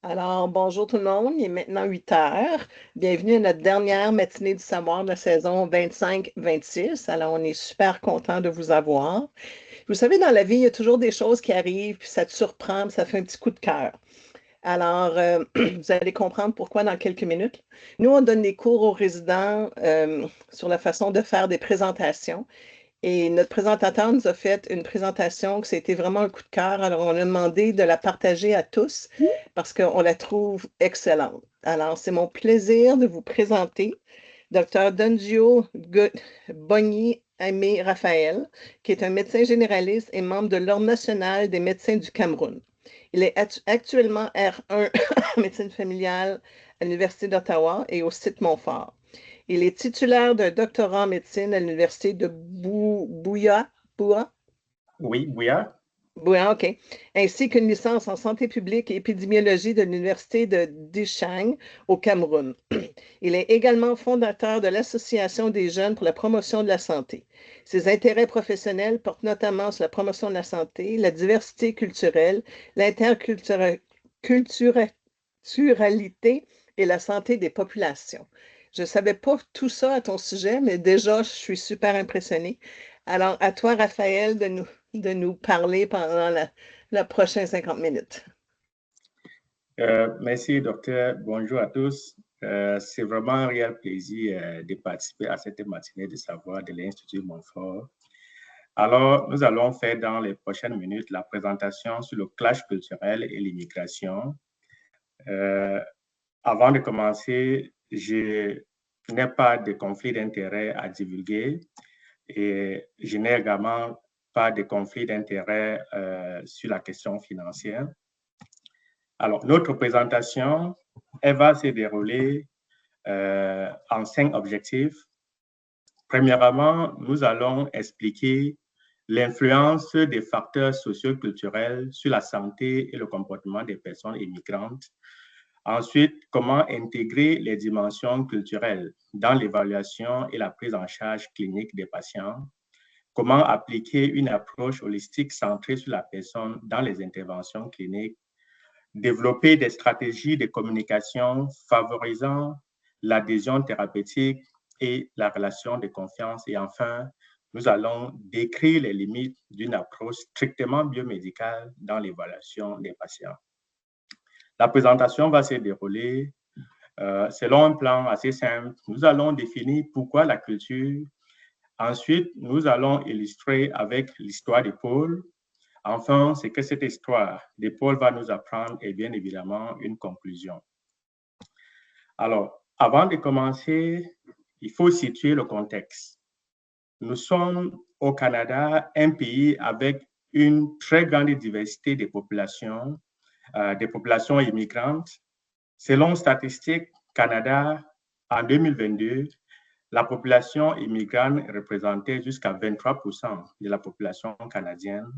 Alors, bonjour tout le monde, il est maintenant 8 heures. Bienvenue à notre dernière matinée du savoir de la saison 25-26. Alors, on est super content de vous avoir. Vous savez, dans la vie, il y a toujours des choses qui arrivent, puis ça te surprend, puis ça fait un petit coup de cœur. Alors, vous allez comprendre pourquoi dans quelques minutes. Nous, on donne des cours aux résidents sur la façon de faire des présentations. Et notre présentateur nous a fait une présentation que c'était vraiment un coup de cœur. Alors, on a demandé de la partager à tous parce qu'on la trouve excellente. Alors, c'est mon plaisir de vous présenter Dr. Dondio Bogny Aimé Raphaël, qui est un médecin généraliste et membre de l'Ordre national des médecins du Cameroun. Il est actuellement R1 en médecine familiale à l'Université d'Ottawa et au site Montfort. Il est titulaire d'un doctorat en médecine à l'Université de Bouya, Oui, Bouya. Bouya, OK. Ainsi qu'une licence en santé publique et épidémiologie de l'Université de Dishang au Cameroun. Il est également fondateur de l'Association des jeunes pour la promotion de la santé. Ses intérêts professionnels portent notamment sur la promotion de la santé, la diversité culturelle, l'interculturalité et la santé des populations. Je ne savais pas tout ça à ton sujet, mais déjà, je suis super impressionnée. Alors, à toi, Raphaël, de nous parler pendant la prochaine 50 minutes. Merci, docteur. Bonjour à tous. C'est vraiment un réel plaisir de participer à cette matinée de savoir de l'Institut Montfort. Alors, nous allons faire dans les prochaines minutes la présentation sur le clash culturel et l'immigration. Avant de commencer, je n'ai pas de conflit d'intérêt à divulguer et je n'ai également pas de conflit d'intérêt sur la question financière. Alors, notre présentation, elle va se dérouler en 5 objectifs. Premièrement, nous allons expliquer l'influence des facteurs socio-culturels sur la santé et le comportement des personnes immigrantes. Ensuite, comment intégrer les dimensions culturelles dans l'évaluation et la prise en charge clinique des patients. Comment appliquer une approche holistique centrée sur la personne dans les interventions cliniques. Développer des stratégies de communication favorisant l'adhésion thérapeutique et la relation de confiance. Et enfin, nous allons décrire les limites d'une approche strictement biomédicale dans l'évaluation des patients. La présentation va se dérouler selon un plan assez simple. Nous allons définir pourquoi la culture. Ensuite, nous allons illustrer avec l'histoire des pôles. Enfin, c'est que cette histoire des pôles va nous apprendre et bien évidemment une conclusion. Alors, avant de commencer, il faut situer le contexte. Nous sommes au Canada, un pays avec une très grande diversité des populations immigrantes. Selon Statistique Canada, en 2022, la population immigrante représentait jusqu'à 23% de la population canadienne.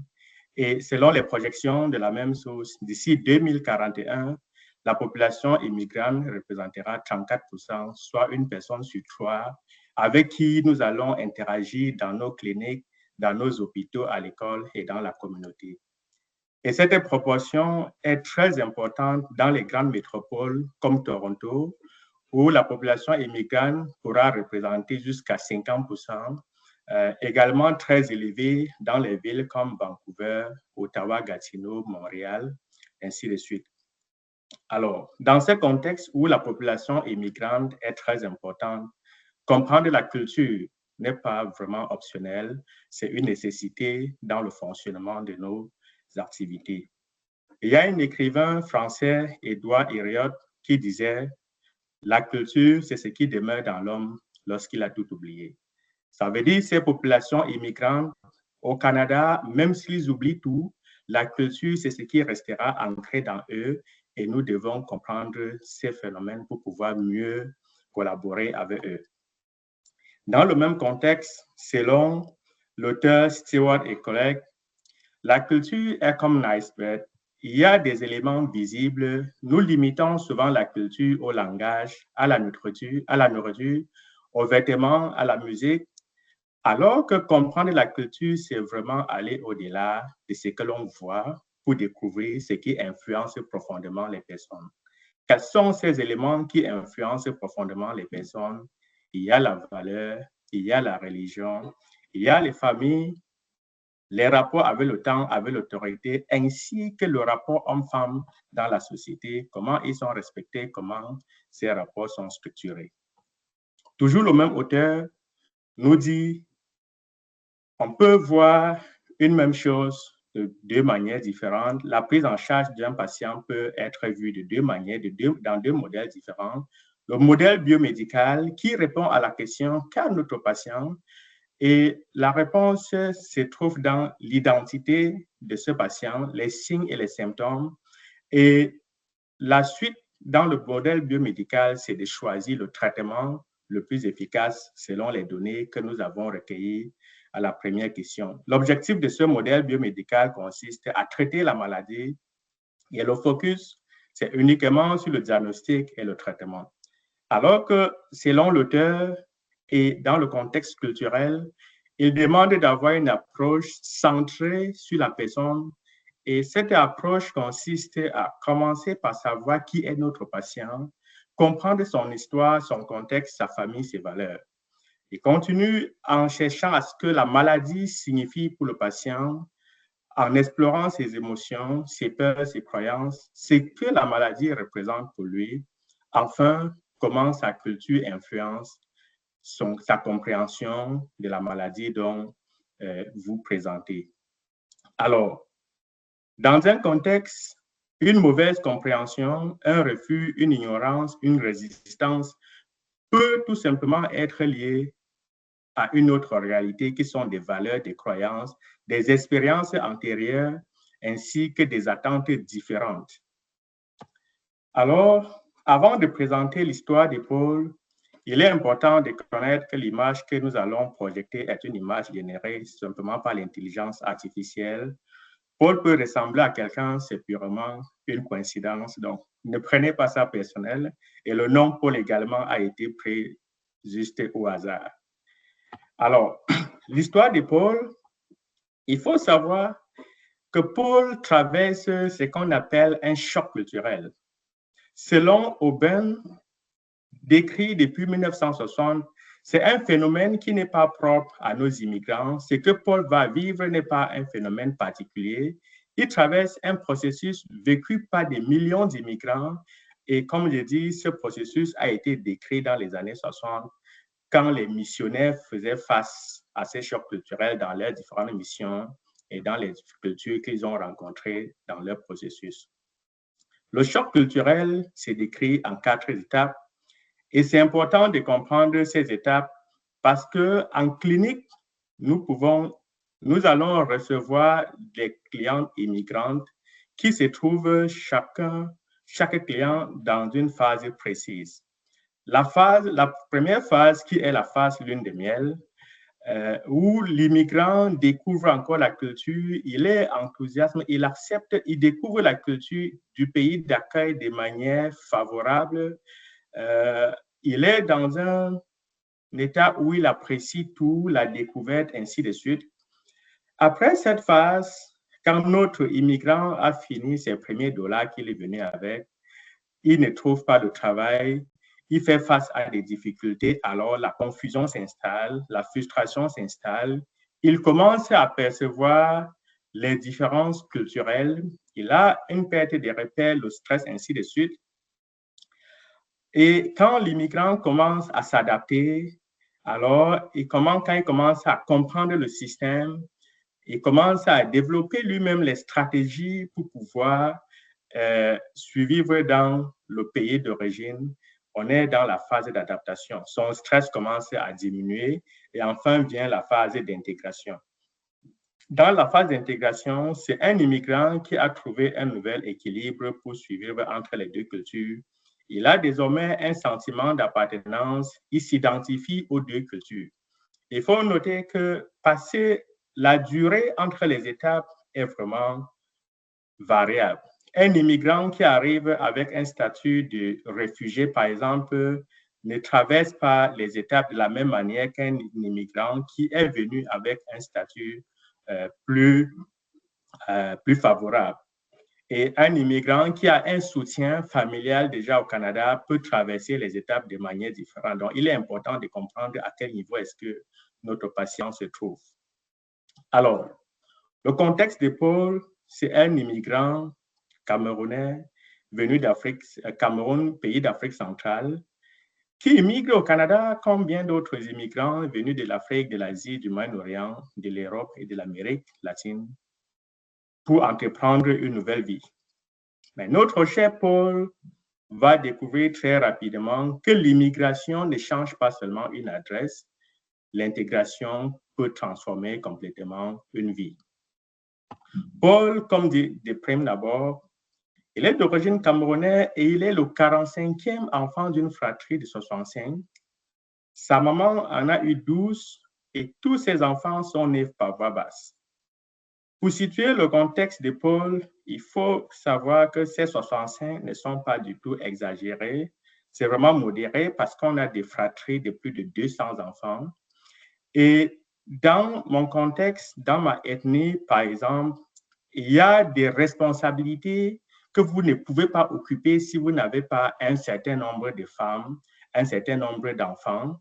Et selon les projections de la même source, d'ici 2041, la population immigrante représentera 34%, soit une personne sur 3, avec qui nous allons interagir dans nos cliniques, dans nos hôpitaux, à l'école et dans la communauté. Et cette proportion est très importante dans les grandes métropoles comme Toronto, où la population immigrante pourra représenter jusqu'à 50%, également très élevée dans les villes comme Vancouver, Ottawa, Gatineau, Montréal, ainsi de suite. Alors, dans ce contexte où la population immigrante est très importante, comprendre la culture n'est pas vraiment optionnel, c'est une nécessité dans le fonctionnement de nos activités. Il y a un écrivain français, Édouard Herriot, qui disait « La culture, c'est ce qui demeure dans l'homme lorsqu'il a tout oublié ». Ça veut dire que ces populations immigrantes au Canada, même s'ils oublient tout, la culture, c'est ce qui restera ancré dans eux et nous devons comprendre ces phénomènes pour pouvoir mieux collaborer avec eux. Dans le même contexte, selon l'auteur Stewart et collègues, la culture est comme un iceberg. Il y a des éléments visibles. Nous limitons souvent la culture au langage, à la nourriture, aux vêtements, à la musique, alors que comprendre la culture, c'est vraiment aller au-delà de ce que l'on voit pour découvrir ce qui influence profondément les personnes. Quels sont ces éléments qui influencent profondément les personnes? Il y a la valeur, il y a la religion, il y a les familles, les rapports avec le temps, avec l'autorité, ainsi que le rapport homme-femme dans la société, comment ils sont respectés, comment ces rapports sont structurés. Toujours le même auteur nous dit on peut voir une même chose de deux manières différentes. La prise en charge d'un patient peut être vue de deux manières, dans deux modèles différents. Le modèle biomédical qui répond à la question qu'a notre patient, et la réponse se trouve dans l'identité de ce patient, les signes et les symptômes. Et la suite dans le modèle biomédical, c'est de choisir le traitement le plus efficace selon les données que nous avons recueillies à la première question. L'objectif de ce modèle biomédical consiste à traiter la maladie et le focus, c'est uniquement sur le diagnostic et le traitement. Alors que, selon l'auteur et dans le contexte culturel, il demande d'avoir une approche centrée sur la personne. Et cette approche consiste à commencer par savoir qui est notre patient, comprendre son histoire, son contexte, sa famille, ses valeurs. Il continue en cherchant à ce que la maladie signifie pour le patient, en explorant ses émotions, ses peurs, ses croyances, ce que la maladie représente pour lui. Enfin, comment sa culture influence sa compréhension de la maladie dont vous présentez. Alors, dans un contexte, une mauvaise compréhension, un refus, une ignorance, une résistance peut tout simplement être liée à une autre réalité qui sont des valeurs, des croyances, des expériences antérieures ainsi que des attentes différentes. Alors, avant de présenter l'histoire de Paul, il est important de connaître que l'image que nous allons projeter est une image générée simplement par l'intelligence artificielle. Paul peut ressembler à quelqu'un, c'est purement une coïncidence. Donc, ne prenez pas ça personnel. Et le nom Paul également a été pris juste au hasard. Alors, l'histoire de Paul, il faut savoir que Paul traverse ce qu'on appelle un choc culturel. Selon Aubin, décrit depuis 1960, c'est un phénomène qui n'est pas propre à nos immigrants. Ce que Paul va vivre n'est pas un phénomène particulier. Il traverse un processus vécu par des millions d'immigrants. Et comme je dis, ce processus a été décrit dans les années 60 quand les missionnaires faisaient face à ces chocs culturels dans leurs différentes missions et dans les cultures qu'ils ont rencontrées dans leur processus. Le choc culturel s'est décrit en 4 étapes. Et c'est important de comprendre ces étapes parce qu'en clinique, nous allons recevoir des clientes immigrantes qui se trouvent chaque client dans une phase précise. La première phase qui est la phase lune de miel, où l'immigrant découvre encore la culture, il est enthousiaste, il accepte, il découvre la culture du pays d'accueil de manière favorable. Il est dans un état où il apprécie tout, la découverte, ainsi de suite. Après cette phase, quand notre immigrant a fini ses premiers dollars qu'il est venu avec, il ne trouve pas de travail, il fait face à des difficultés, alors la confusion s'installe, la frustration s'installe, il commence à percevoir les différences culturelles, il a une perte de repères, le stress, ainsi de suite. Et quand l'immigrant commence à s'adapter, alors quand il commence à comprendre le système, il commence à développer lui-même les stratégies pour pouvoir survivre dans le pays d'origine. On est dans la phase d'adaptation. Son stress commence à diminuer et enfin vient la phase d'intégration. Dans la phase d'intégration, c'est un immigrant qui a trouvé un nouvel équilibre pour survivre entre les deux cultures. Il a désormais un sentiment d'appartenance, il s'identifie aux deux cultures. Il faut noter que passer la durée entre les étapes est vraiment variable. Un immigrant qui arrive avec un statut de réfugié, par exemple, ne traverse pas les étapes de la même manière qu'un immigrant qui est venu avec un statut plus favorable. Et un immigrant qui a un soutien familial déjà au Canada peut traverser les étapes de manière différente. Donc, il est important de comprendre à quel niveau est-ce que notre patient se trouve. Alors, le contexte de Paul, c'est un immigrant camerounais venu d'Afrique, Cameroun, pays d'Afrique centrale, qui immigre au Canada comme bien d'autres immigrants venus de l'Afrique, de l'Asie, du Moyen-Orient, de l'Europe et de l'Amérique latine pour entreprendre une nouvelle vie. Mais notre cher Paul va découvrir très rapidement que l'immigration ne change pas seulement une adresse, l'intégration peut transformer complètement une vie. Paul, comme dit de prime d'abord, il est d'origine camerounaise et il est le 45e enfant d'une fratrie de 65. Sa maman en a eu 12 et tous ses enfants sont nés par voie basse. Pour situer le contexte de Paul, il faut savoir que ces 65 ne sont pas du tout exagérés. C'est vraiment modéré parce qu'on a des fratries de plus de 200 enfants. Et dans mon contexte, dans ma ethnie, par exemple, il y a des responsabilités que vous ne pouvez pas occuper si vous n'avez pas un certain nombre de femmes, un certain nombre d'enfants.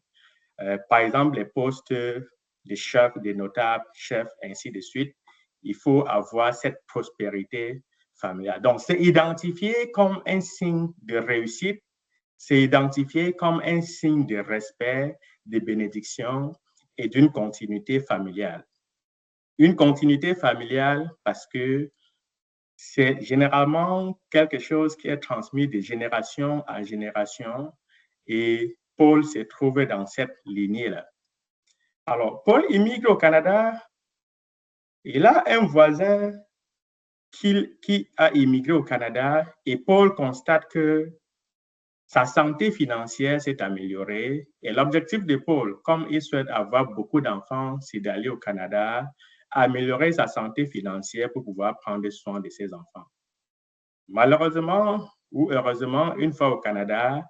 Par exemple, les postes de chef, de notable, chef, ainsi de suite. Il faut avoir cette prospérité familiale. Donc, c'est identifié comme un signe de réussite, c'est identifié comme un signe de respect, de bénédiction et d'une continuité familiale. Une continuité familiale parce que c'est généralement quelque chose qui est transmis de génération en génération et Paul se trouve dans cette lignée-là. Alors, Paul immigre au Canada. Il a un voisin qui a immigré au Canada et Paul constate que sa santé financière s'est améliorée. Et l'objectif de Paul, comme il souhaite avoir beaucoup d'enfants, c'est d'aller au Canada, améliorer sa santé financière pour pouvoir prendre soin de ses enfants. Malheureusement ou heureusement, une fois au Canada,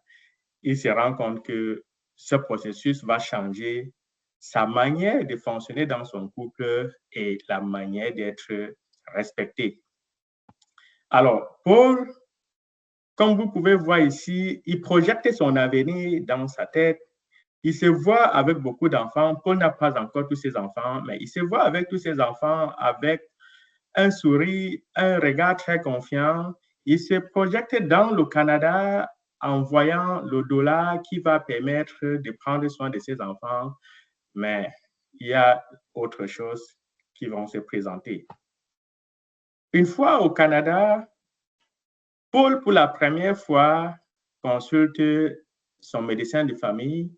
il se rend compte que ce processus va changer sa manière de fonctionner dans son couple et la manière d'être respecté. Alors, Paul, comme vous pouvez voir ici, il projette son avenir dans sa tête. Il se voit avec beaucoup d'enfants. Paul n'a pas encore tous ses enfants, mais il se voit avec tous ses enfants avec un sourire, un regard très confiant. Il se projette dans le Canada en voyant le dollar qui va permettre de prendre soin de ses enfants. Mais il y a autre chose qui vont se présenter. Une fois au Canada, Paul, pour la première fois, consulte son médecin de famille.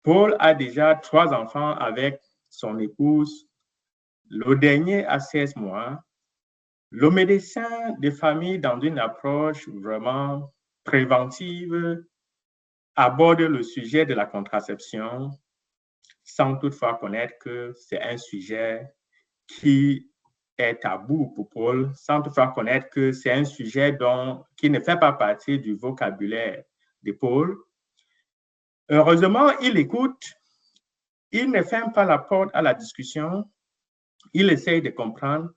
Paul a déjà 3 enfants avec son épouse. Le dernier a 16 mois. Le médecin de famille, dans une approche vraiment préventive, aborde le sujet de la contraception sans toutefois connaître que c'est un sujet qui est tabou pour Paul, sans toutefois connaître que c'est un sujet qui ne fait pas partie du vocabulaire de Paul. Heureusement, il écoute, il ne ferme pas la porte à la discussion, il essaye de comprendre,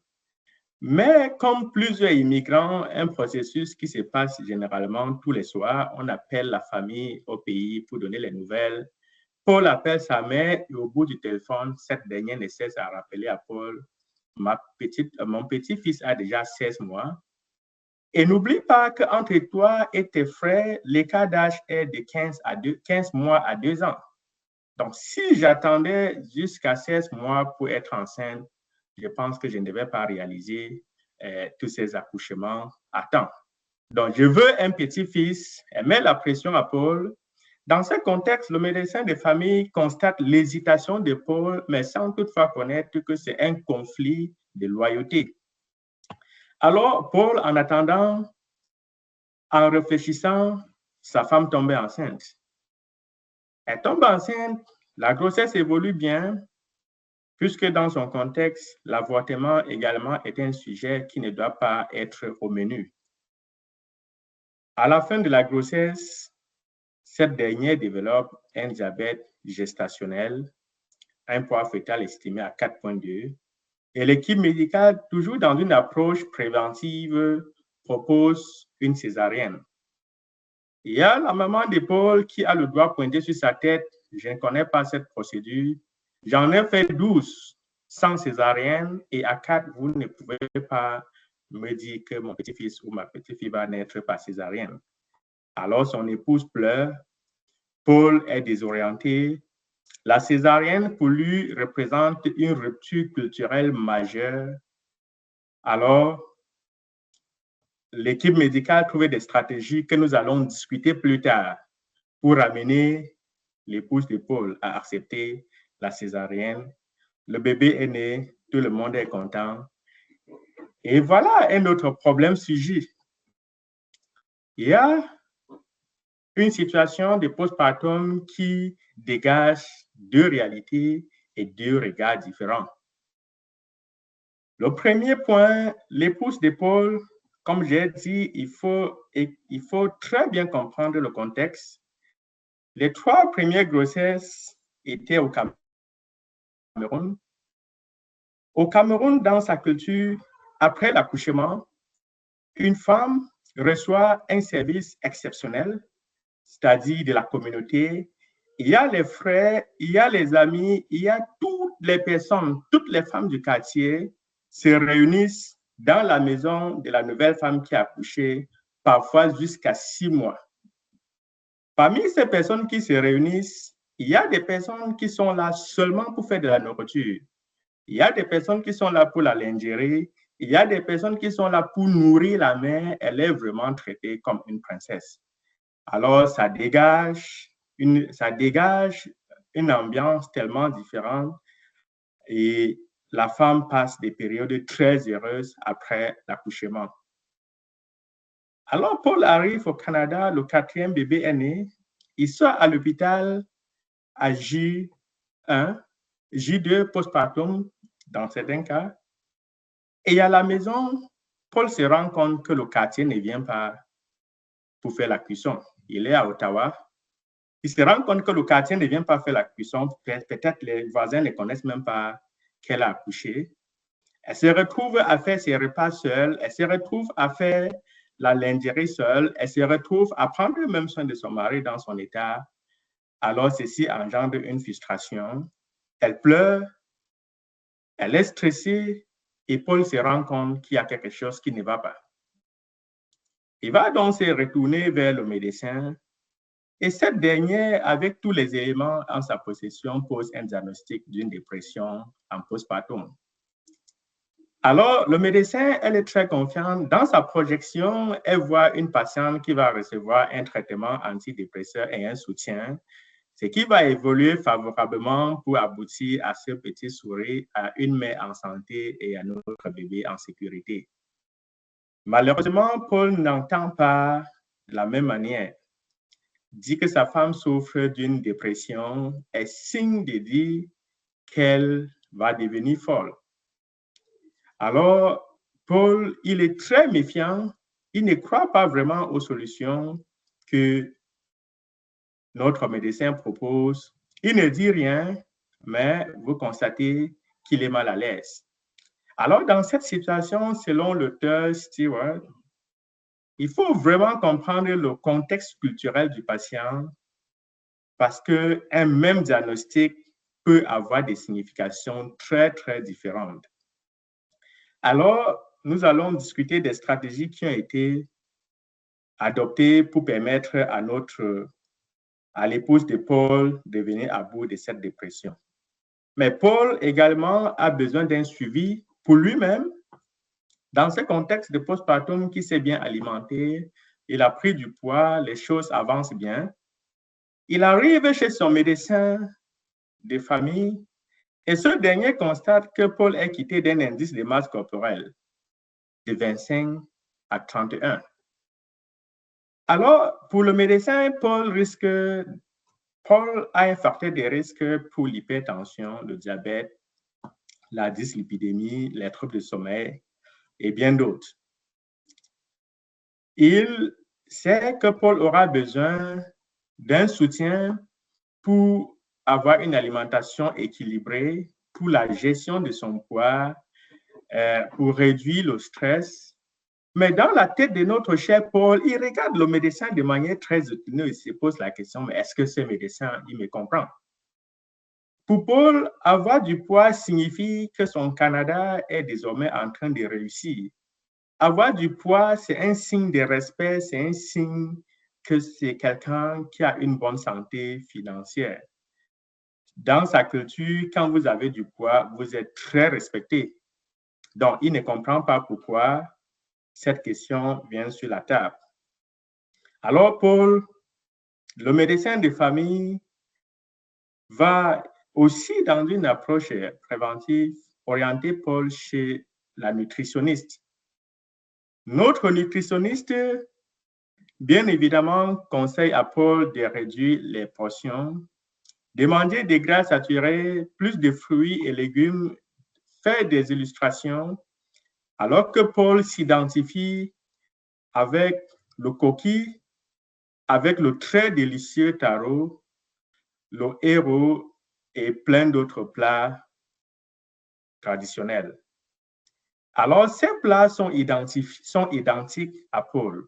mais comme plusieurs immigrants, un processus qui se passe généralement tous les soirs, on appelle la famille au pays pour donner les nouvelles. Paul appelle sa mère et au bout du téléphone, cette dernière ne cesse à rappeler à Paul, mon petit-fils a déjà 16 mois. Et n'oublie pas qu'entre toi et tes frères, l'écart d'âge est de 15 mois à 2 ans. Donc, si j'attendais jusqu'à 16 mois pour être enceinte, je pense que je ne devais pas réaliser tous ces accouchements à temps. Donc, je veux un petit-fils. Elle met la pression à Paul. Dans ce contexte, le médecin de famille constate l'hésitation de Paul, mais sans toutefois connaître que c'est un conflit de loyauté. Alors, Paul, en attendant, en réfléchissant, sa femme tombait enceinte. Elle tombe enceinte, la grossesse évolue bien, puisque dans son contexte, l'avortement également est un sujet qui ne doit pas être au menu. À la fin de la grossesse, cette dernière développe un diabète gestationnel, un poids fœtal estimé à 4,2. Et l'équipe médicale, toujours dans une approche préventive, propose une césarienne. Il y a la maman de Paul qui a le doigt pointé sur sa tête. Je ne connais pas cette procédure. J'en ai fait 12 sans césarienne et à 4, vous ne pouvez pas me dire que mon petit-fils ou ma petite-fille va naître par césarienne. Alors son épouse pleure. Paul est désorienté. La césarienne pour lui représente une rupture culturelle majeure. Alors, l'équipe médicale trouvait des stratégies que nous allons discuter plus tard pour amener l'épouse de Paul à accepter la césarienne. Le bébé est né, tout le monde est content. Et voilà un autre problème surgit. Il y a une situation de postpartum qui dégage deux réalités et deux regards différents. Le premier point, l'épouse de Paul, comme j'ai dit, il faut très bien comprendre le contexte. Les 3 premières grossesses étaient au Cameroun. Au Cameroun, dans sa culture, après l'accouchement, une femme reçoit un service exceptionnel, c'est-à-dire de la communauté. Il y a les frères, il y a les amis, il y a toutes les personnes, toutes les femmes du quartier se réunissent dans la maison de la nouvelle femme qui a accouché, parfois jusqu'à 6 mois. Parmi ces personnes qui se réunissent, il y a des personnes qui sont là seulement pour faire de la nourriture. Il y a des personnes qui sont là pour la lingerie. Il y a des personnes qui sont là pour nourrir la mère. Elle est vraiment traitée comme une princesse. Alors, ça dégage une ambiance tellement différente et la femme passe des périodes très heureuses après l'accouchement. Alors, Paul arrive au Canada, le 4e bébé est né. Il sort à l'hôpital à J1, J2 postpartum dans certains cas. Et à la maison, Paul se rend compte que le quartier ne vient pas pour faire la cuisson. Il est à Ottawa. Il se rend compte que le quartier ne vient pas faire la cuisson. Peut-être les voisins ne connaissent même pas qu'elle a accouché. Elle se retrouve à faire ses repas seule. Elle se retrouve à faire la lingerie seule. Elle se retrouve à prendre même soin de son mari dans son état. Alors, ceci engendre une frustration. Elle pleure. Elle est stressée. Et Paul se rend compte qu'il y a quelque chose qui ne va pas. Il va donc se retourner vers le médecin. Et cette dernière, avec tous les éléments en sa possession, pose un diagnostic d'une dépression en postpartum. Alors, le médecin, elle est très confiante. Dans sa projection, elle voit une patiente qui va recevoir un traitement antidépresseur et un soutien, ce qui va évoluer favorablement pour aboutir à ce petit souris, à une mère en santé et à notre bébé en sécurité. Malheureusement, Paul n'entend pas de la même manière. Dit que sa femme souffre d'une dépression est signe de dire qu'elle va devenir folle. Alors, Paul, il est très méfiant. Il ne croit pas vraiment aux solutions que notre médecin propose. Il ne dit rien, mais vous constatez qu'il est mal à l'aise. Alors, dans cette situation, selon l'auteur Stewart, il faut vraiment comprendre le contexte culturel du patient parce qu'un même diagnostic peut avoir des significations très, très différentes. Alors, nous allons discuter des stratégies qui ont été adoptées pour permettre à l'épouse de Paul de venir à bout de cette dépression. Mais Paul également a besoin d'un suivi pour lui-même. Dans ce contexte de postpartum qui s'est bien alimenté, il a pris du poids, les choses avancent bien. Il arrive chez son médecin de famille et ce dernier constate que Paul est quitté d'un indice de masse corporelle de 25 à 31. Alors, pour le médecin, Paul a un facteur de risque pour l'hypertension, le diabète, la dyslipidémie, les troubles de sommeil et bien d'autres. Il sait que Paul aura besoin d'un soutien pour avoir une alimentation équilibrée, pour la gestion de son poids, pour réduire le stress. Mais dans la tête de notre cher Paul, il regarde le médecin de manière très épineuse. Il se pose la question, mais est-ce que ce médecin, il me comprend? Pour Paul, avoir du poids signifie que son Canada est désormais en train de réussir. Avoir du poids, c'est un signe de respect, c'est un signe que c'est quelqu'un qui a une bonne santé financière. Dans sa culture, quand vous avez du poids, vous êtes très respecté. Donc, il ne comprend pas pourquoi cette question vient sur la table. Alors, Paul, le médecin de famille, va aussi dans une approche préventive orienter Paul chez la nutritionniste. Notre nutritionniste, bien évidemment, conseille à Paul de réduire les portions, de manger des gras saturés, plus de fruits et légumes, faire des illustrations, alors que Paul s'identifie avec le coquille, avec le très délicieux taro, le héros et plein d'autres plats traditionnels. Alors, ces plats sont identiques à Paul.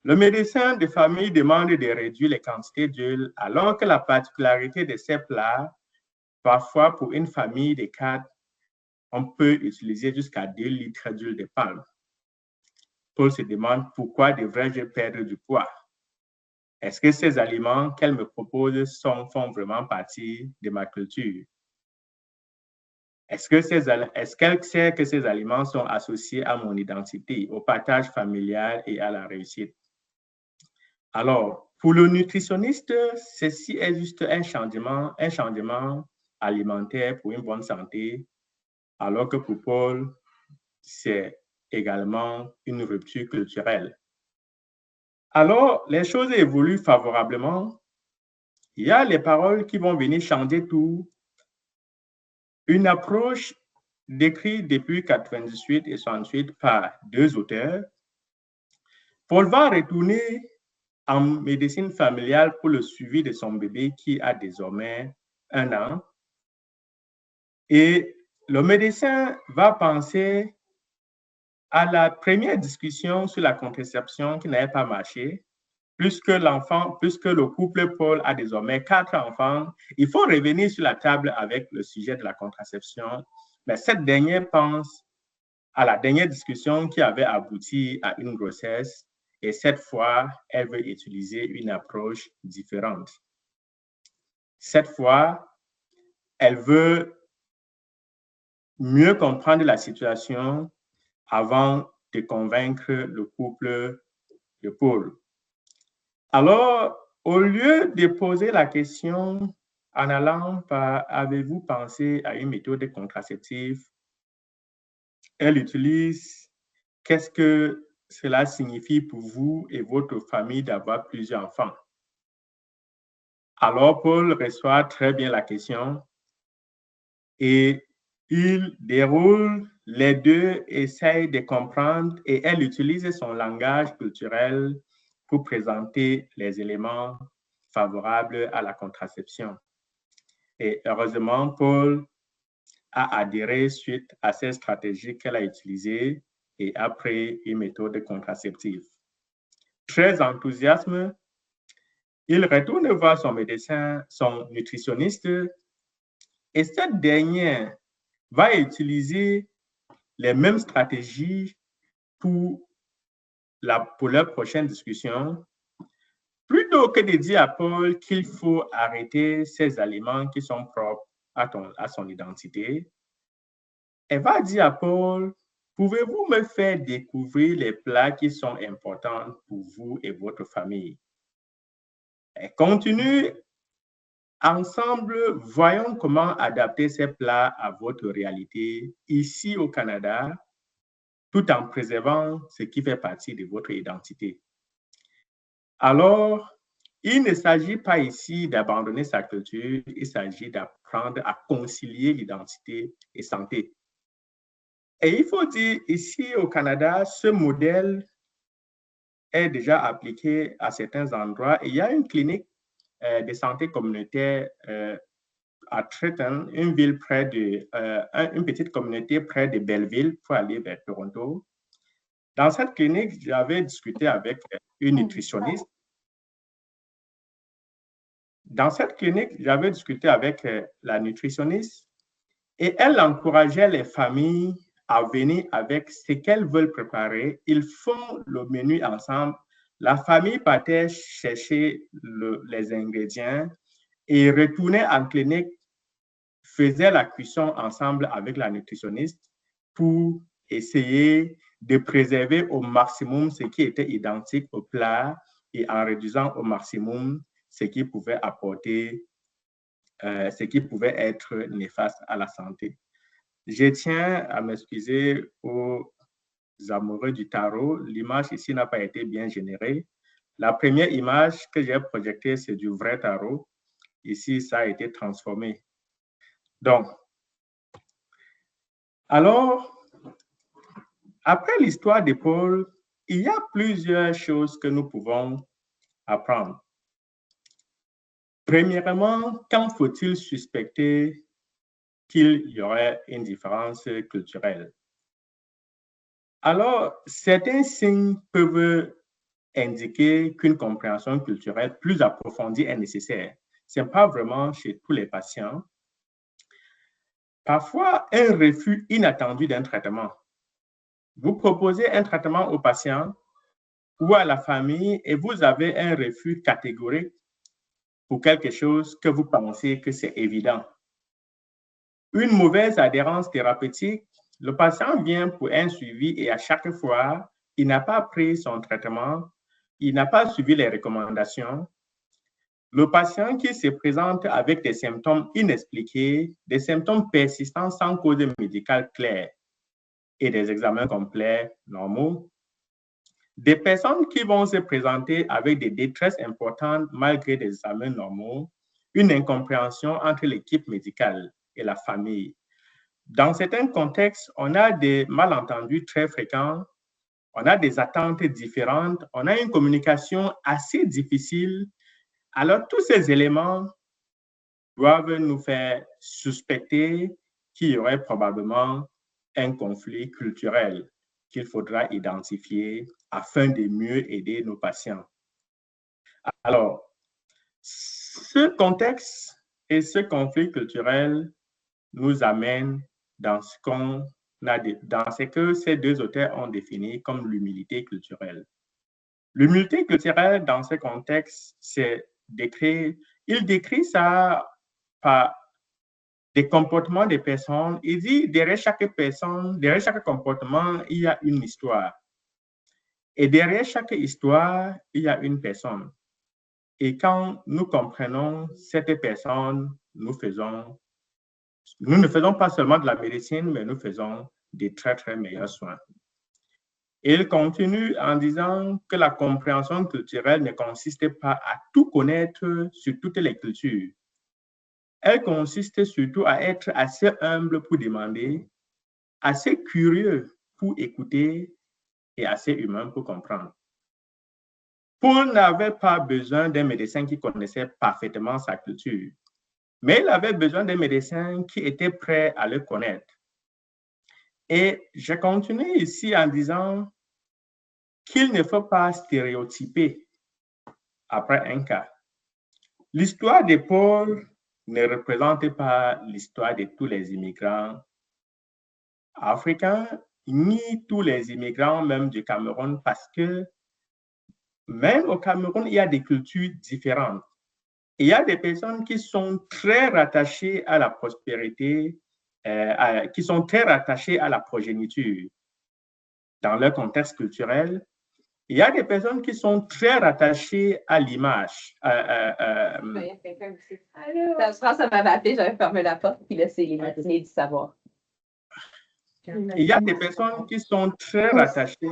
Le médecin de famille demande de réduire les quantités d'huile, alors que la particularité de ces plats, parfois pour une famille de 4, on peut utiliser jusqu'à 2 litres d'huile de palme. Paul se demande pourquoi devrais-je perdre du poids? Est-ce que ces aliments qu'elle me propose font vraiment partie de ma culture? Est-ce qu'elle sait que ces aliments sont associés à mon identité, au partage familial et à la réussite? Alors, pour le nutritionniste, ceci est juste un changement alimentaire pour une bonne santé, alors que pour Paul, c'est également une rupture culturelle. Alors, les choses évoluent favorablement. Il y a les paroles qui vont venir changer tout. Une approche décrite depuis 1998 et 1968 par 2 auteurs. Paul va retourner en médecine familiale pour le suivi de son bébé qui a désormais 1 an. Et le médecin va penser à la première discussion sur la contraception qui n'avait pas marché. Puisque le couple Paul a désormais 4 enfants, il faut revenir sur la table avec le sujet de la contraception. Mais cette dernière pense à la dernière discussion qui avait abouti à une grossesse et cette fois, elle veut utiliser une approche différente. Cette fois, elle veut mieux comprendre la situation avant de convaincre le couple de Paul. Alors, au lieu de poser la question en allant par « avez-vous pensé à une méthode contraceptive ?» elle utilise « qu'est-ce que cela signifie pour vous et votre famille d'avoir plusieurs enfants ?» Alors, Paul reçoit très bien la question et il déroule, les deux essayent de comprendre et elle utilise son langage culturel pour présenter les éléments favorables à la contraception. Et heureusement, Paul a adhéré suite à ces stratégies qu'elle a utilisées et a pris une méthode contraceptive. Très enthousiaste, il retourne voir son médecin, son nutritionniste, et cette dernière va utiliser les mêmes stratégies pour leur prochaine discussion. Plutôt que de dire à Paul qu'il faut arrêter ces aliments qui sont propres à son identité, elle va dire à Paul, pouvez-vous me faire découvrir les plats qui sont importants pour vous et votre famille? Elle continue, ensemble, voyons comment adapter ces plats à votre réalité ici au Canada, tout en préservant ce qui fait partie de votre identité. Alors, il ne s'agit pas ici d'abandonner sa culture, il s'agit d'apprendre à concilier l'identité et santé. Et il faut dire, ici au Canada, ce modèle est déjà appliqué à certains endroits. Et il y a une clinique de santé communautaire à Trenton, une ville près de, une petite communauté près de Belleville pour aller vers Toronto. Dans cette clinique, j'avais discuté avec une nutritionniste. Dans cette clinique, j'avais discuté avec la nutritionniste et elle encourageait les familles à venir avec ce qu'elles veulent préparer. Ils font le menu ensemble. La famille partait chercher les ingrédients et retournait en clinique, faisait la cuisson ensemble avec la nutritionniste pour essayer de préserver au maximum ce qui était identique au plat et en réduisant au maximum ce qui pouvait apporter, ce qui pouvait être néfaste à la santé. Je tiens à m'excuser aux amoureux du tarot. L'image ici n'a pas été bien générée. La première image que j'ai projetée, c'est du vrai tarot. Ici, ça a été transformé. Donc, alors, après l'histoire de Paul, il y a plusieurs choses que nous pouvons apprendre. Premièrement, quand faut-il suspecter qu'il y aurait une différence culturelle? Alors, certains signes peuvent indiquer qu'une compréhension culturelle plus approfondie est nécessaire. Ce n'est pas vraiment chez tous les patients. Parfois, un refus inattendu d'un traitement. Vous proposez un traitement au patient ou à la famille et vous avez un refus catégorique pour quelque chose que vous pensez que c'est évident. Une mauvaise adhérence thérapeutique, le patient vient pour un suivi et à chaque fois, il n'a pas pris son traitement, il n'a pas suivi les recommandations. Le patient qui se présente avec des symptômes inexpliqués, des symptômes persistants sans cause médicale claire et des examens complets normaux. Des personnes qui vont se présenter avec des détresses importantes malgré des examens normaux, une incompréhension entre l'équipe médicale et la famille. Dans certains contextes, on a des malentendus très fréquents, on a des attentes différentes, on a une communication assez difficile. Alors, tous ces éléments doivent nous faire suspecter qu'il y aurait probablement un conflit culturel qu'il faudra identifier afin de mieux aider nos patients. Alors, ce contexte et ce conflit culturel nous amène dans ce que ces deux auteurs ont défini comme l'humilité culturelle. L'humilité culturelle, dans ce contexte, c'est il décrit ça par des comportements des personnes. Il dit, derrière chaque personne, derrière chaque comportement, il y a une histoire. Et derrière chaque histoire, il y a une personne. Et quand nous comprenons cette personne, nous ne faisons pas seulement de la médecine, mais nous faisons des très, très meilleurs soins. Et il continue en disant que la compréhension culturelle ne consiste pas à tout connaître sur toutes les cultures. Elle consiste surtout à être assez humble pour demander, assez curieux pour écouter et assez humain pour comprendre. Paul n'avait pas besoin d'un médecin qui connaissait parfaitement sa culture, mais il avait besoin d'un médecin qui était prêt à le connaître. Et je continue ici en disant qu'il ne faut pas stéréotyper après un cas. L'histoire de Paul ne représente pas l'histoire de tous les immigrants africains, ni tous les immigrants même du Cameroun, parce que même au Cameroun, il y a des cultures différentes. Il y a des personnes qui sont très rattachées à la prospérité, qui sont très rattachées à la progéniture dans leur contexte culturel. Il y a des personnes qui sont très rattachées à l'image. Il y a quelqu'un aussi. Ça m'avait appelé, j'avais fermé la porte, puis là, c'est les matinées du savoir. Il y a des personnes qui sont très rattachées.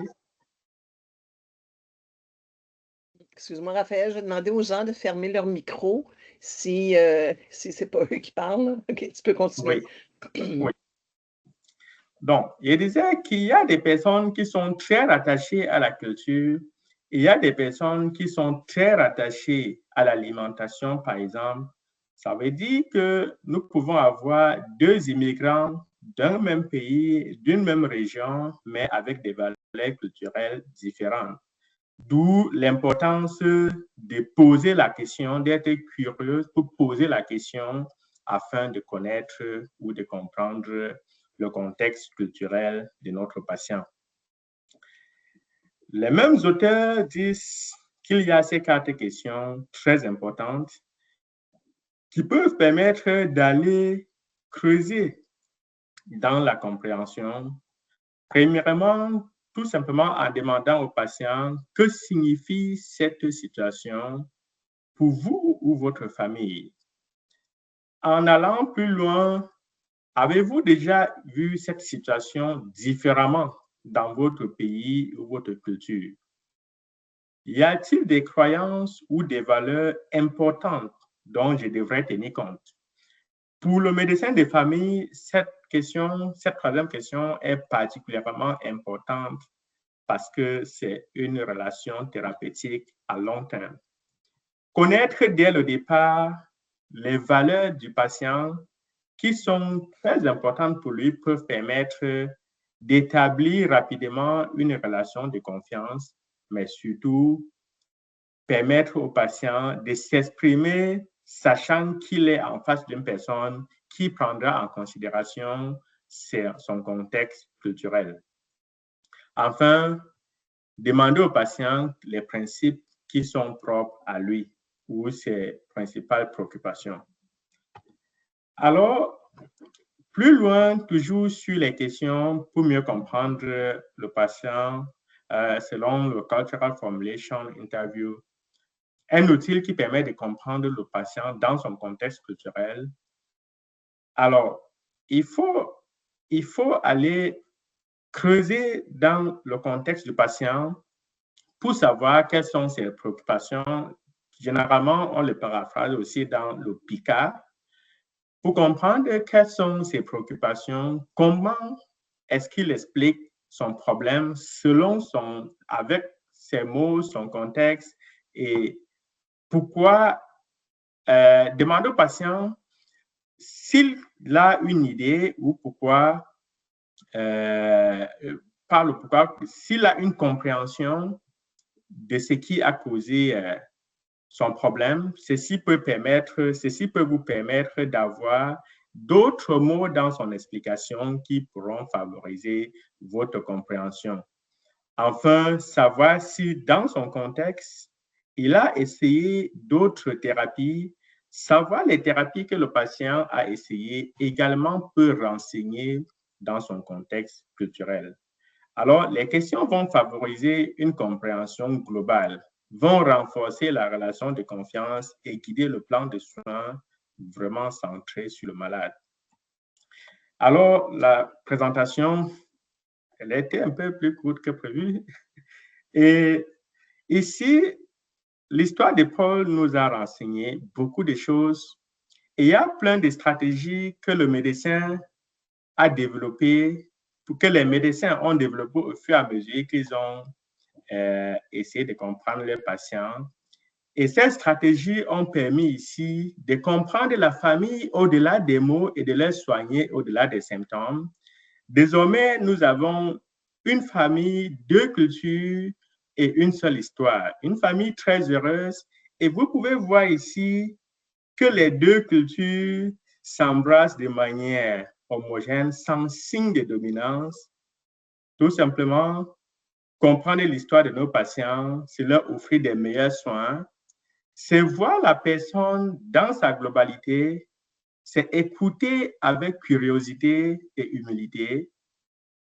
Excuse-moi, Raphaël, je vais demander aux gens de fermer leur micro si ce n'est pas eux qui parlent. OK, tu peux continuer. Oui. Oui. Donc, il disait qu'il y a des personnes qui sont très rattachées à la culture. Il y a des personnes qui sont très rattachées à l'alimentation, par exemple. Ça veut dire que nous pouvons avoir deux immigrants d'un même pays, d'une même région, mais avec des valeurs culturelles différentes. D'où l'importance de poser la question, d'être curieuse pour poser la question afin de connaître ou de comprendre le contexte culturel de notre patient. Les mêmes auteurs disent qu'il y a ces 4 questions très importantes qui peuvent permettre d'aller creuser dans la compréhension. Premièrement, tout simplement en demandant aux patients que signifie cette situation pour vous ou votre famille. En allant plus loin, avez-vous déjà vu cette situation différemment dans votre pays ou votre culture? Y a-t-il des croyances ou des valeurs importantes dont je devrais tenir compte? Pour le médecin de famille, cette troisième question est particulièrement importante parce que c'est une relation thérapeutique à long terme. Connaître dès le départ les valeurs du patient qui sont très importantes pour lui peuvent permettre d'établir rapidement une relation de confiance, mais surtout permettre au patient de s'exprimer sachant qu'il est en face d'une personne qui prendra en considération son contexte culturel. Enfin, demander au patient les principes qui sont propres à lui ou ses principales préoccupations. Alors, plus loin, toujours sur les questions pour mieux comprendre le patient, selon le Cultural Formulation Interview, un outil qui permet de comprendre le patient dans son contexte culturel. Alors, il faut aller creuser dans le contexte du patient pour savoir quelles sont ses préoccupations. Généralement, on le paraphrase aussi dans le PICA. Pour comprendre quelles sont ses préoccupations, comment est-ce qu'il explique son problème avec ses mots, son contexte, et pourquoi demander au patient s'il a une idée ou pourquoi, s'il a une compréhension de ce qui a causé son problème. Ceci peut vous permettre d'avoir d'autres mots dans son explication qui pourront favoriser votre compréhension. Enfin, savoir si dans son contexte, il a essayé d'autres thérapies. Savoir les thérapies que le patient a essayées également peut renseigner dans son contexte culturel. Alors, les questions vont favoriser une compréhension globale, vont renforcer la relation de confiance et guider le plan de soins vraiment centré sur le malade. Alors, la présentation, elle a été un peu plus courte que prévu. Et ici, l'histoire de Paul nous a renseigné beaucoup de choses. Et il y a plein de stratégies que le médecin a développées, que les médecins ont développées au fur et à mesure qu'ils ont essayé de comprendre leurs patients. Et ces stratégies ont permis ici de comprendre la famille au-delà des mots et de les soigner au-delà des symptômes. Désormais, nous avons une famille, deux cultures et une seule histoire. Une famille très heureuse. Et vous pouvez voir ici que les deux cultures s'embrassent de manière homogène, sans signe de dominance. Tout simplement, comprendre l'histoire de nos patients, c'est leur offrir des meilleurs soins. C'est voir la personne dans sa globalité, c'est écouter avec curiosité et humilité,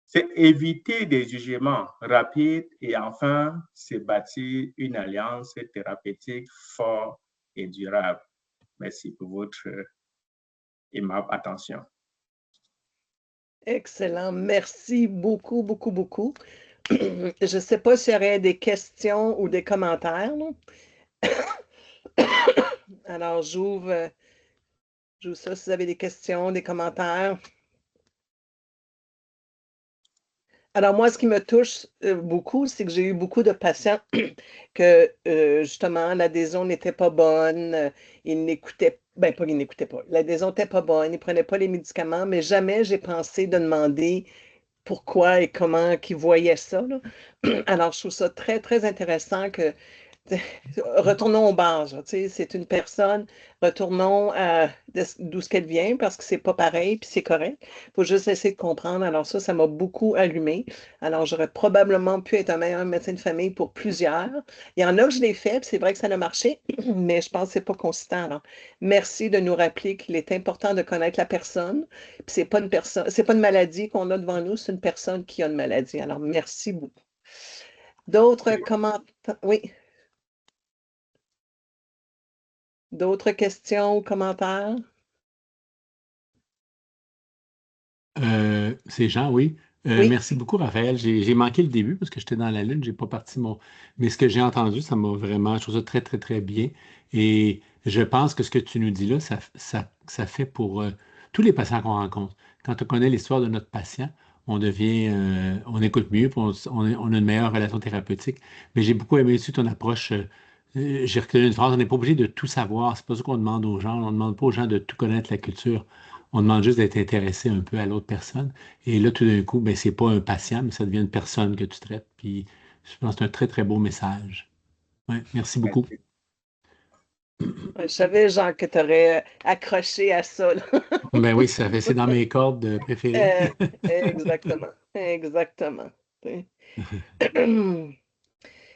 c'est éviter des jugements rapides et enfin, c'est bâtir une alliance thérapeutique forte et durable. Merci pour votre aimable attention. Excellent. Merci beaucoup, beaucoup, beaucoup. Je ne sais pas s'il y aurait des questions ou des commentaires. Alors, j'ouvre ça si vous avez des questions, des commentaires. Alors moi, ce qui me touche beaucoup, c'est que j'ai eu beaucoup de patients que justement l'adhésion n'était pas bonne, ils n'écoutaient, ben pas ils n'écoutaient pas, l'adhésion n'était pas bonne, ils ne prenaient pas les médicaments, mais jamais j'ai pensé de demander pourquoi et comment qu'ils voyaient ça, là. Alors je trouve ça très, très intéressant que retournons aux bases, tu sais, c'est une personne, retournons à d'où ce qu'elle vient parce que c'est pas pareil puis c'est correct. Il faut juste essayer de comprendre. Alors ça m'a beaucoup allumé. Alors j'aurais probablement pu être un meilleur médecin de famille pour plusieurs. Il y en a que je l'ai fait, puis c'est vrai que ça a marché, mais je pense que c'est pas consistant. Alors, merci de nous rappeler qu'il est important de connaître la personne. Puis c'est pas une personne, c'est pas une maladie qu'on a devant nous, c'est une personne qui a une maladie. Alors merci beaucoup. D'autres commentaires? Oui. D'autres questions ou commentaires? C'est Jean, oui. Oui. Merci beaucoup, Raphaël. J'ai manqué le début parce que j'étais dans la lune, j'ai pas parti mon. Mais ce que j'ai entendu, ça m'a vraiment. Je trouve ça très, très, très bien. Et je pense que ce que tu nous dis là, ça fait pour tous les patients qu'on rencontre. Quand on connaît l'histoire de notre patient, on devient, on écoute mieux, puis on a une meilleure relation thérapeutique. Mais j'ai beaucoup aimé aussi ton approche. J'ai retenu une phrase, on n'est pas obligé de tout savoir. C'est pas ça qu'on demande aux gens. On ne demande pas aux gens de tout connaître la culture. On demande juste d'être intéressé un peu à l'autre personne. Et là, tout d'un coup, ben, c'est pas un patient, mais ça devient une personne que tu traites. Puis je pense que c'est un très, très beau message. Ouais, merci beaucoup. Je savais, Jean, que tu aurais accroché à ça, là. Ben oui, c'est dans mes cordes préférées. Exactement. Exactement.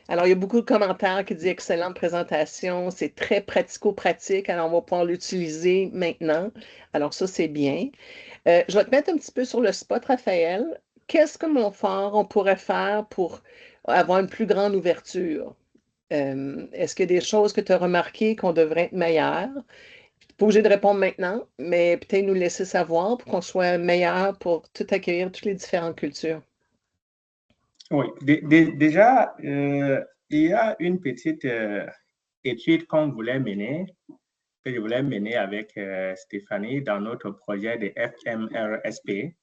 Alors, il y a beaucoup de commentaires qui disent excellente présentation, c'est très pratico-pratique, alors on va pouvoir l'utiliser maintenant. Alors, ça, c'est bien. Je vais te mettre un petit peu sur le spot, Raphaël. Qu'est-ce que Montfort, on pourrait faire pour avoir une plus grande ouverture? Est-ce qu'il y a des choses que tu as remarquées qu'on devrait être meilleur? Pas obligé de répondre maintenant, mais peut-être nous laisser savoir pour qu'on soit meilleur pour tout accueillir, toutes les différentes cultures. Oui, déjà, il y a une petite étude qu'on voulait mener, que je voulais mener avec Stéphanie dans notre projet de FMRSP.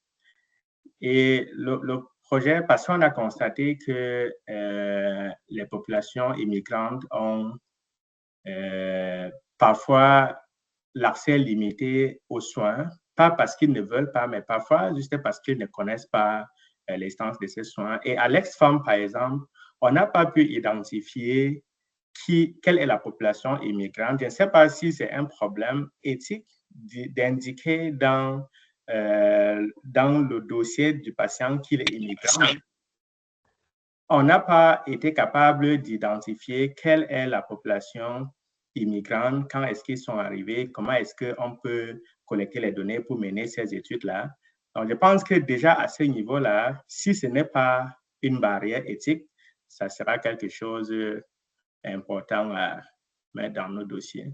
Et le projet, parce qu'on a constaté que les populations immigrantes ont parfois l'accès limité aux soins, pas parce qu'ils ne veulent pas, mais parfois juste parce qu'ils ne connaissent pas l'existence de ces soins. Et à l'Ex-Femme, par exemple, on n'a pas pu identifier quelle est la population immigrante. Je ne sais pas si c'est un problème éthique d'indiquer dans le dossier du patient qu'il est immigrant. On n'a pas été capable d'identifier quelle est la population immigrante, quand est-ce qu'ils sont arrivés, comment est-ce qu'on peut collecter les données pour mener ces études-là. Donc, je pense que déjà à ce niveau-là, si ce n'est pas une barrière éthique, ça sera quelque chose d'important à mettre dans nos dossiers.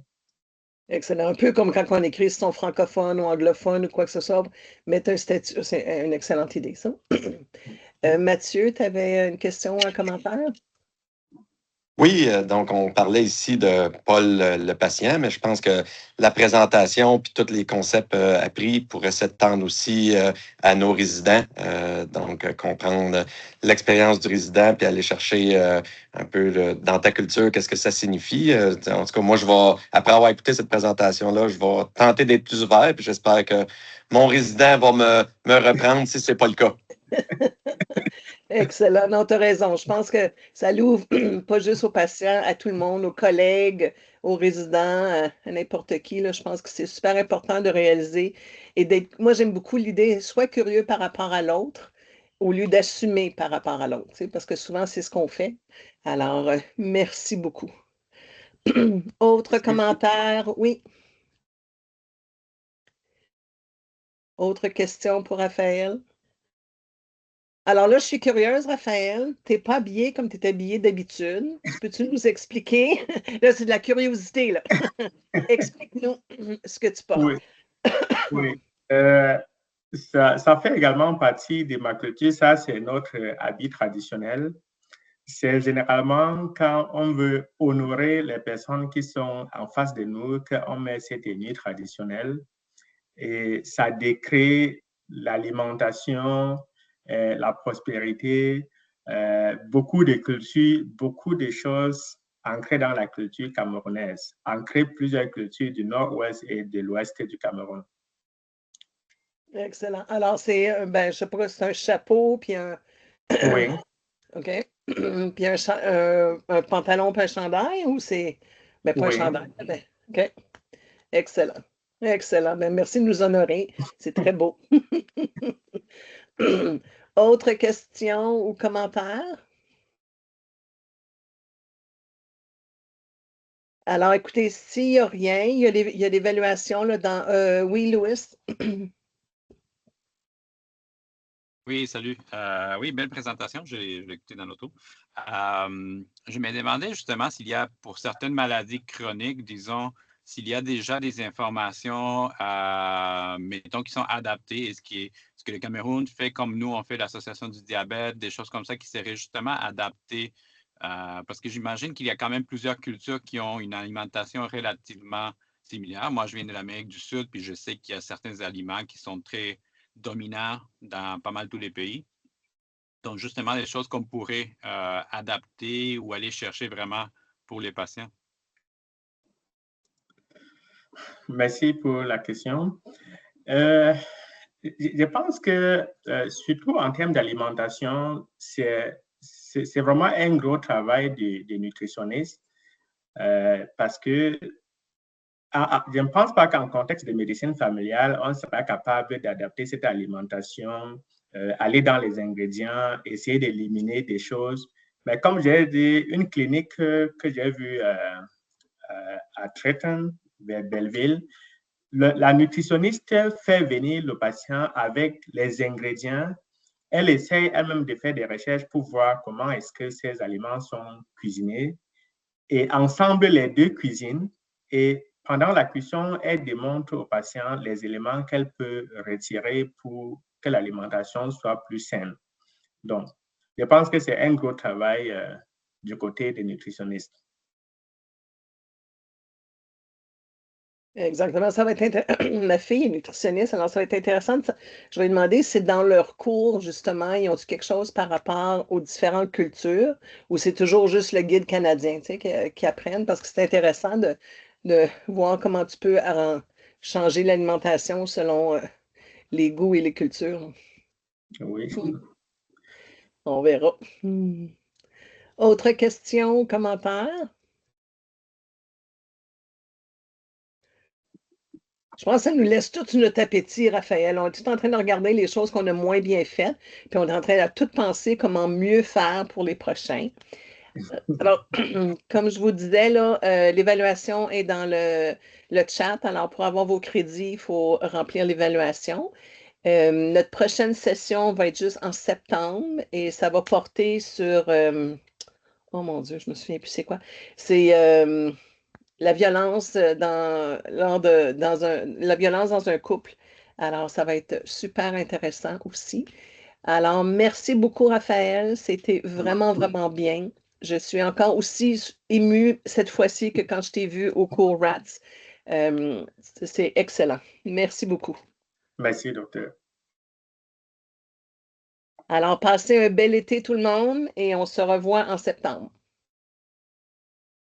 Excellent. Un peu comme quand on écrit si on est francophone ou anglophone ou quoi que ce soit, mettre un statut, c'est une excellente idée, ça. Mathieu, tu avais une question, un commentaire? Oui, donc on parlait ici de Paul le patient, mais je pense que la présentation puis tous les concepts appris pourraient s'étendre aussi à nos résidents. Donc, comprendre l'expérience du résident puis aller chercher un peu dans ta culture, qu'est-ce que ça signifie. En tout cas, moi, après avoir écouté cette présentation-là, je vais tenter d'être plus ouvert puis j'espère que mon résident va me reprendre si ce n'est pas le cas. Excellent. Non, tu as raison. Je pense que ça l'ouvre pas juste aux patients, à tout le monde, aux collègues, aux résidents, à n'importe qui. Là. Je pense que c'est super important de réaliser et d'être. Moi, j'aime beaucoup l'idée, sois curieux par rapport à l'autre au lieu d'assumer par rapport à l'autre, parce que souvent, c'est ce qu'on fait. Alors, merci beaucoup. Autre commentaire? Oui. Autre question pour Raphaël? Alors là, je suis curieuse, Raphaël. Tu n'es pas habillé comme tu es habillé d'habitude. Peux-tu nous expliquer? Là, c'est de la curiosité, là. Explique-nous ce que tu portes. Oui. Oui. Ça fait également partie de ma culture. Ça, c'est notre habit traditionnel. C'est généralement quand on veut honorer les personnes qui sont en face de nous qu'on met cette tenue traditionnelle. Et ça décrit l'alimentation la prospérité, beaucoup de cultures, beaucoup de choses ancrées dans la culture camerounaise, ancrées plusieurs cultures du nord-ouest et de l'ouest du Cameroun. Excellent. Alors, c'est, ben, je sais pas, c'est un chapeau, puis un... Oui. OK. Puis un pantalon, puis un chandail, ou c'est... Ben, pas un Oui. chandail. Ben, OK. Excellent. Excellent. Ben, merci de nous honorer. C'est très beau. Autre question ou commentaire? Alors, écoutez, s'il n'y a rien, il y a l'évaluation là, dans... oui, Louis? Oui, salut. Oui, belle présentation, je l'ai écouté dans l'auto. Je me demandais justement s'il y a, pour certaines maladies chroniques, disons, s'il y a déjà des informations, mettons, qui sont adaptées. Est-ce que le Cameroun fait comme nous, on fait l'Association du diabète, des choses comme ça qui seraient justement adaptées? Parce que j'imagine qu'il y a quand même plusieurs cultures qui ont une alimentation relativement similaire. Moi, je viens de l'Amérique du Sud, puis je sais qu'il y a certains aliments qui sont très dominant dans pas mal tous les pays. Donc, justement, des choses qu'on pourrait adapter ou aller chercher vraiment pour les patients. Merci pour la question. Je pense que, surtout en termes d'alimentation, c'est vraiment un gros travail des nutritionnistes parce que je ne pense pas qu'en contexte de médecine familiale, on sera capable d'adapter cette alimentation, aller dans les ingrédients, essayer d'éliminer des choses. Mais comme j'ai dit, une clinique que j'ai vue à Trenton, vers Belleville, la nutritionniste fait venir le patient avec les ingrédients. Elle essaie elle-même de faire des recherches pour voir comment est-ce que ces aliments sont cuisinés. Et ensemble, les deux cuisinent. Et pendant la cuisson, elle démontre au patient les éléments qu'elle peut retirer pour que l'alimentation soit plus saine. Donc, je pense que c'est un gros travail du côté des nutritionnistes. Exactement, ça va être ma fille est nutritionniste, alors ça va être intéressant. Je vais lui demander si dans leur cours, justement, ils ont-tu quelque chose par rapport aux différentes cultures ou c'est toujours juste le guide canadien, tu sais, qui apprennent, parce que c'est intéressant de voir comment tu peux changer l'alimentation selon les goûts et les cultures. Oui. On verra. Autre question ou commentaire? Je pense que ça nous laisse tout notre appétit, Raphaël. On est tout en train de regarder les choses qu'on a moins bien faites, puis on est en train de tout penser comment mieux faire pour les prochains. Alors, comme je vous disais, là, l'évaluation est dans le chat. Alors, pour avoir vos crédits, il faut remplir l'évaluation. Notre prochaine session va être juste en septembre et ça va porter sur... oh mon Dieu, je me souviens plus c'est quoi. C'est... la violence la violence dans un couple. Alors, ça va être super intéressant aussi. Alors, merci beaucoup, Raphaël. C'était vraiment, vraiment bien. Je suis encore aussi émue cette fois-ci que quand je t'ai vu au cours RATS. C'est excellent. Merci beaucoup. Merci, docteur. Alors, passez un bel été tout le monde et on se revoit en septembre.